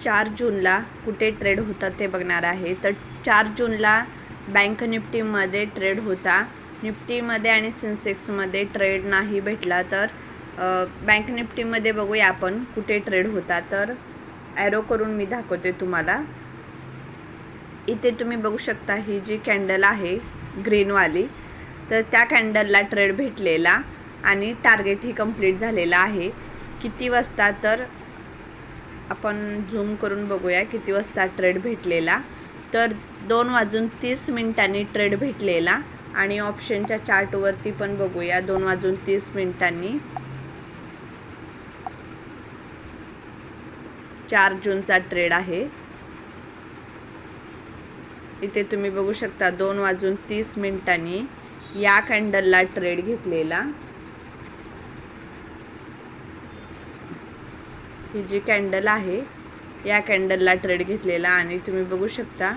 4 जूनला कुठे ट्रेड होता ते बघणार आहे. तर 4 जूनला बँक निफ्टीमध्ये ट्रेड होता. निफ्टीमध्ये आणि सेन्सेक्समध्ये ट्रेड नाही भेटला. तर बँक निफ्टीमध्ये बघूया आपण कुठे ट्रेड होता. तर ॲरो करून मी दाखवते तुम्हाला. इथे तुम्ही बघू शकता ही जी कॅन्डल आहे ग्रीनवाली, तर त्या कॅन्डलला ट्रेड भेटलेला आणि टार्गेटही कंप्लीट झालेला आहे. किती वाजता, तर आपण झूम करून बघूया किती वाजता ट्रेड भेटलेला. तर 2:30 ट्रेड भेटलेला आणि ऑप्शनच्या चार्टवरती पण बघूया 2:30 4 जूनचा ट्रेड आहे. इथे तुम्ही बघू शकता 2:30 या कॅन्डलला ट्रेड घेतलेला. ही जी कॅन्डल आहे या कॅन्डलला ट्रेड घेतलेला आणि तुम्ही बघू शकता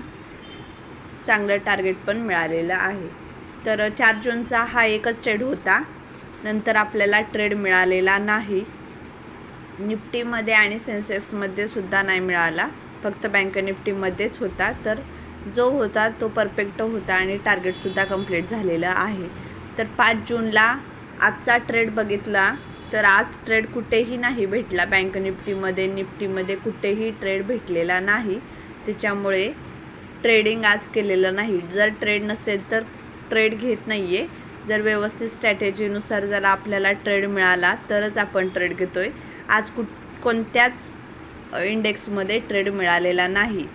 चांगलं टार्गेट पण मिळालेलं आहे. तर 4 जूनचा हा एकच ट्रेड होता. नंतर आपल्याला ट्रेड मिळालेला नाही. निफ्टीमध्ये आणि सेन्सेक्समध्ये सुद्धा नाही मिळाला, फक्त बँक निफ्टीमध्येच होता. तर जो होता तो परफेक्ट होता आणि टार्गेटसुद्धा कंप्लीट झालेलं आहे. तर 5 जूनला आजचा ट्रेड बघितला तर आज ट्रेड कुठेही नाही भेटला. बँक निफ्टीमध्ये कुठेही ट्रेड भेटलेला नाही. त्याच्यामुळे ट्रेडिंग आज केलेलं नाही. जर ट्रेड नसेल तर ट्रेड घेत नाही आहे. जर व्यवस्थित स्ट्रॅटेजीनुसार जर आपल्याला ट्रेड मिळाला तरच आपण ट्रेड घेतो आहे. आज कोणत्याच इंडेक्समध्ये ट्रेड मिळालेला नाही.